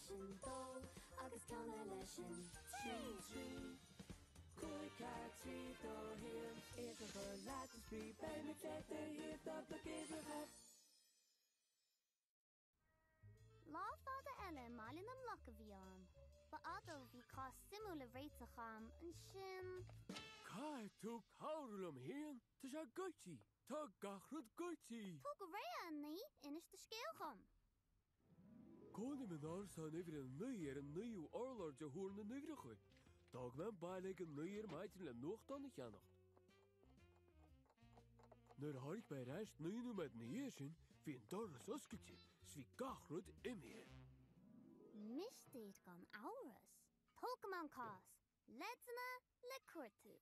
leishin dó agus ceanna leisin trí. Cúig catí dó híam is a chur leat is brí be me chéta híad do le géadcha. Lá fáda eile málin am lech a bhí an, ba adó bhí cá simú le réitacham an sin. Cá tú cáirlam hían, tá sé goití, tá gachrad goití. Tú go réa an ní inis de scéalcham. Cóna min ársa nifir an nuí an nuíú orlar de húr na nifrichu. Dag men bailig an nuí maitin le nucht an na cheannacht. Nuair hárig bei reist nuínú med na hé sin, hí an doras oscailte, s hí gachrad imhéir. Mistéad gan áras. Tógam an cás, ledsanna le cuairtú.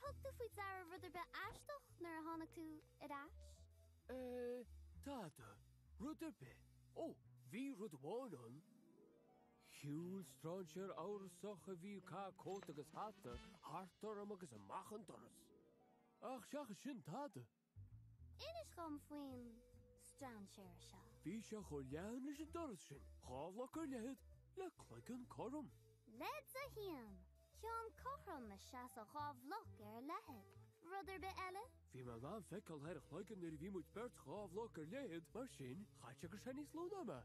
Thug tú faoi deara rudidir be aisteach nar a tháinig tú ar ais? Táta, rudidir be. Ó, hí rud bháin an. Hiúil stráinsear áras a bhí cá cót agus háta, hartarm agus an machan doras. Ach, seacha sin táta. Inis gom faoin strandséir se. Bhí se cho leann is an doras sin, chábhlach ar lehead le cloig an chom. Led a hían, ceann choram na seas a chábhlach ar lehead. Rudidir be eile? Bhí me ná feiceil ar chloigan ar bhí muid bert chábhlach ar lehead, mar sin chaite gur sé níos lúna me.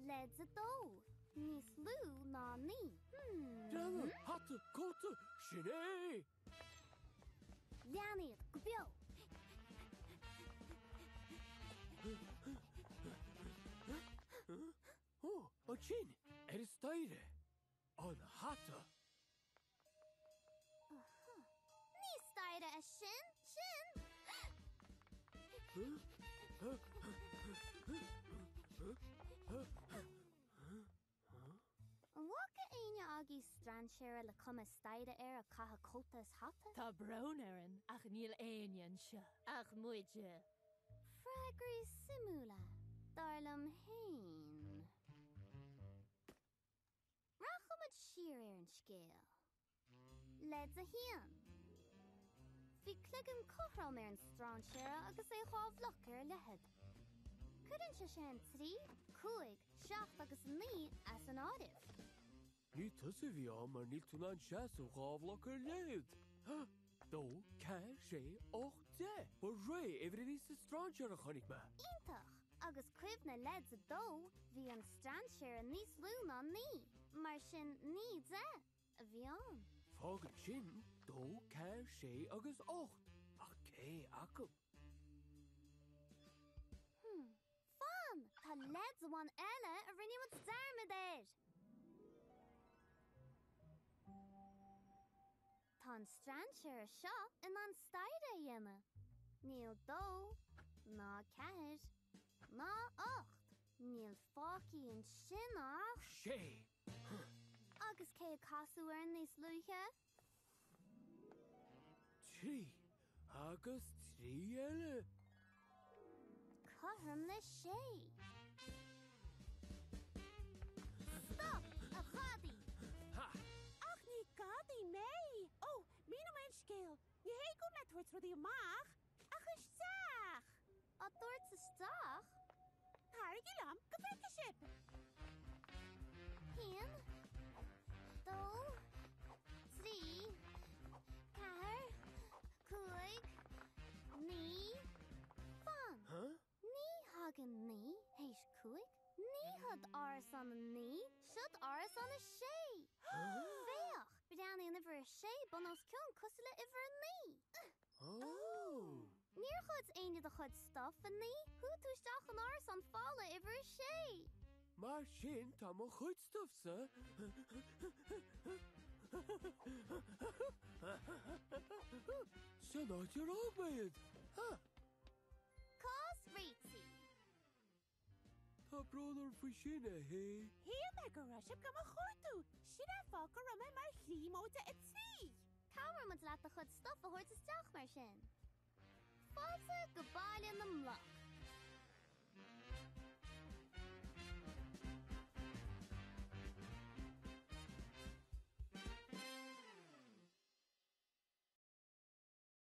Led a dó, níos lú ná ní. Deanna, hata, cóta, sin é! Leanaíad, go beo. Ó, an sin, ar is staire. An hata. Ní staire a sin. An bhacha aine agé strandséire le cuma staire ar a catha cótas hata? Tá brown aran ach níl aon se ach muide. Freagraí simúla, darlam hain. Rachomad siar ar an scéal. Led a hían. Bhí cligim cothram ar an strandséire agus é chábhlach ar lehead. Cuidann se sé an 3, 5, 7 agus 9 as an áibh. Ní tusa bhí am mar níl tú ná an seas ó chábhlach ar lehead. Dó, 4, 6, 8, 10. Ba ré éhrí ví sa stráinsear a chonig me. Ítach, agus cuimh na leds a dó, bhí an strandséire níos lú ná ní, mar sin ní de a bhí an. Fágan sin, dó, 4, 6 agus 8. Ach cé acu. Fan, tá leds amháin eile a rinne mu darmadéir. Tá an strandséire seo in an staire dhéana. Níl 2, ná 4, ná 8. Níl fácií an sin ach. Sé. Agus cé casú ar níos luithe? 3 agus 3 eile. Cothram le 6. Stop! A chadí! Ha! Ach ní gadí mé. Ó, mína mein scéal. Ní hé gom le tuairt rudí amach ach is seach. A dúirt isteach? Tharigi lam go bheice sib. Hían, 2, 3, 4, 5, 9, fan. Huh? Ní hagan ní, héis 5. Ní had áras an ní, siad áras an 6. Féach, breanna in iver 6, banos cion cosla iver ní. Oh. Níor chud aine de chud stuff a ní, hú túisteach an áras an fála iver 6. Mar sin tá mo chuidstuf sa. Sa náid ar ábaiad. Cás réití. Tá brónar faoi sin a hé. Hí me go raisib go a chuirtú. Sin a fágur ram mar chlímóta a trí. Cámar mu leat a chud stuff a thuirt isteach mar sin. Fáilsa go báilin am lach.